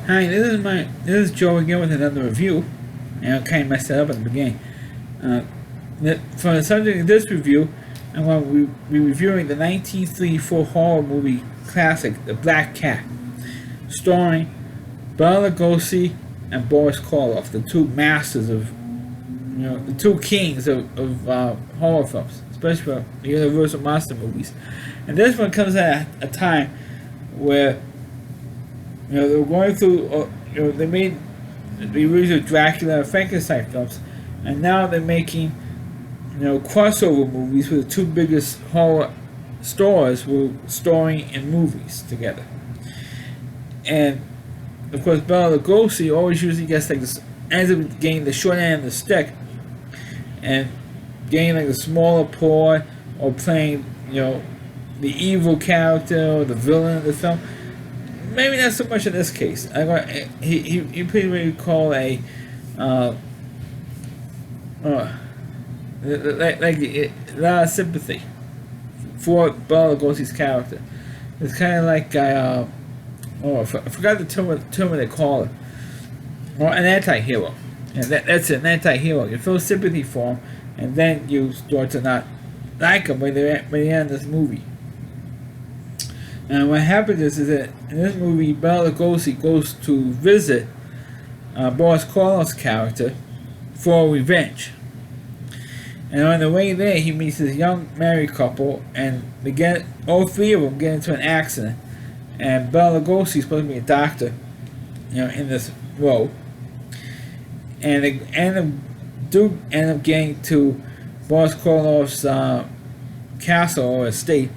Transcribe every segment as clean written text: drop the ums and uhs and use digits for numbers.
Hi, this is Joe again with another review, and I kind of messed it up at the beginning. Uh, for the subject of this review, I'm going to be reviewing the 1934 horror movie classic, The Black Cat, starring Bela Lugosi and Boris Karloff, the two masters of, the two kings of horror films, especially for the Universal monster movies. And this one comes at a time where they were going through. They made the original Dracula and Frankenstein films, and now they're making, crossover movies with the two biggest horror stars were starring in movies together. And of course, Bela Lugosi always usually gets ends up getting the short end of the stick, and getting the smaller part, or playing, the evil character or the villain of the film. Maybe not so much in this case. He pretty much call a lot of sympathy for Bela Lugosi's character. It's kind of like I forgot the term they call it. Or an anti-hero. And that's it, an anti-hero. You feel sympathy for him, and then you start to not like him by the end of this movie. And what happens is that in this movie, Bela Lugosi goes to visit Boris Karloff's character for revenge. And on the way there, he meets this young married couple, and all three of them get into an accident. And Bela Lugosi is supposed to be a doctor, in this role. And they end up getting to Boris Karloff's castle or estate.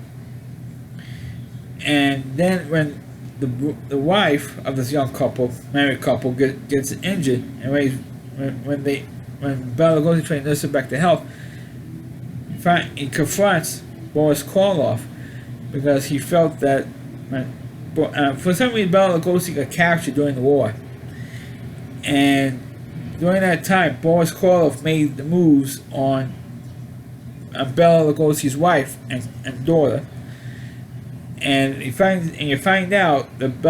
And then when the wife of this young couple, married couple, gets injured, and when Bela Lugosi tries to nurse her back to health, he confronts Boris Karloff because he felt that for some reason Bela Lugosi got captured during the war, and during that time Boris Karloff made the moves on Bela Lugosi's wife and daughter. And you find out that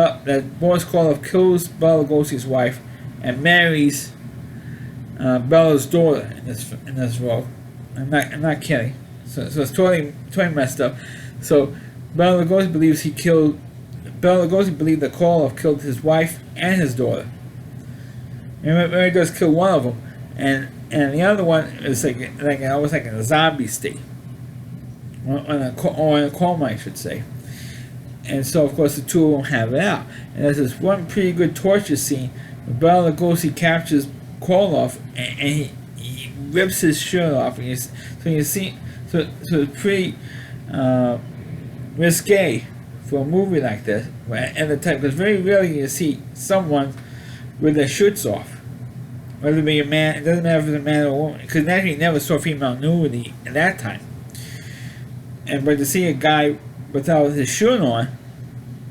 Boris Karloff kills Bela Lugosi's wife and marries Bela's daughter in this role. I'm not kidding. So it's totally messed up. So Bela Lugosi believes that Karloff killed his wife and his daughter. And he does kill one of them, and the other one is almost like in a zombie state, or in a coma, I should say. And so, of course, the two of them have it out. And there's this one pretty good torture scene where Bela Lugosi captures Karloff, and he rips his shirt off. And so it's pretty risque for a movie like this. And the type, because very rarely you see someone with their shirts off. Whether it be a man, it doesn't matter if it's a man or a woman, because naturally you never saw female nudity at that time. But to see a guy without his shirt on,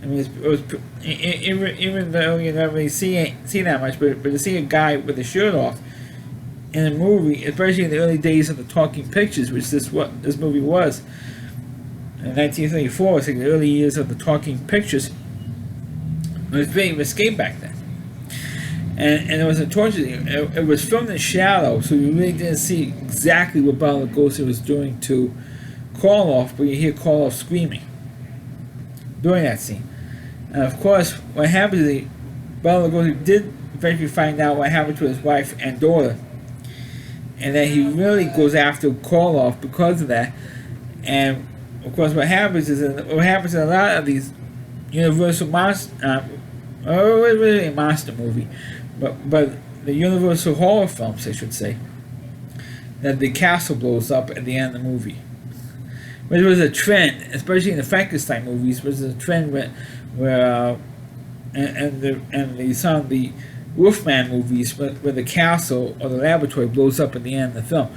I mean, it was even though you never really see that much, but to see a guy with his shirt off in a movie, especially in the early days of the talking pictures, which this movie was in 1934, it's like the early years of the talking pictures, it was very risque back then. And it was a torture. It was filmed in shadow, so you really didn't see exactly what Bela Lugosi was doing to Karloff, but you hear Karloff screaming during that scene. And of course, what happens is Bela Lugosi did eventually find out what happened to his wife and daughter, and then he really goes after Karloff because of that. And of course, what happens in a lot of these Universal monster, really a monster movie, but the Universal horror films, I should say, that the castle blows up at the end of the movie. Which was a trend, especially in the Frankenstein movies, was a trend where some of the Wolfman movies, where the castle or the laboratory blows up at the end of the film.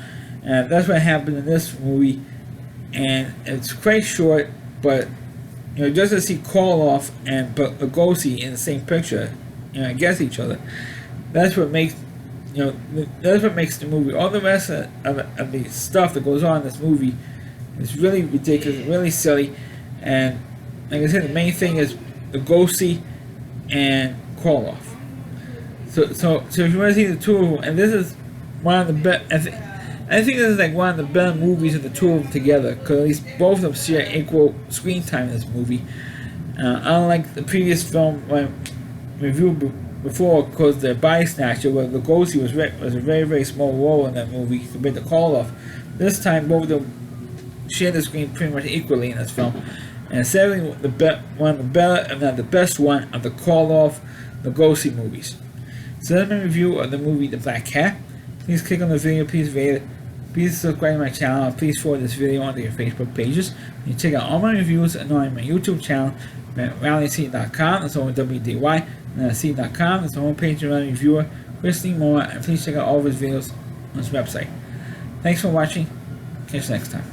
And that's what happened in this movie. And it's quite short, but just to see Karloff and Lugosi in the same picture, against each other, that's what makes the movie. All the rest of the stuff that goes on in this movie, it's really ridiculous, really silly, and like I said, the main thing is Lugosi and Koloff. So if you want to see the two of them, and this is one of the best. I think this is like one of the better movies of the two of them together, because at least both of them share equal screen time in this movie. Unlike the previous film I reviewed before, because the Body Snatcher, where Lugosi was a very, very small role in that movie compared to Koloff. This time, both of them share the screen pretty much equally in this film. And it's certainly one of the better, if not the best one, of the Koloff-Lugosi movies. So that's my review of the movie The Black Cat. Please click on the video, please rate it, please subscribe to my channel, and please forward this video onto your Facebook pages. You can check out all my reviews on my YouTube channel at RallyC.com, that's over WDY, and at C.com, that's the homepage of my reviewer, Chris Lee Moore, and please check out all of his videos on his website. Thanks for watching, catch you next time.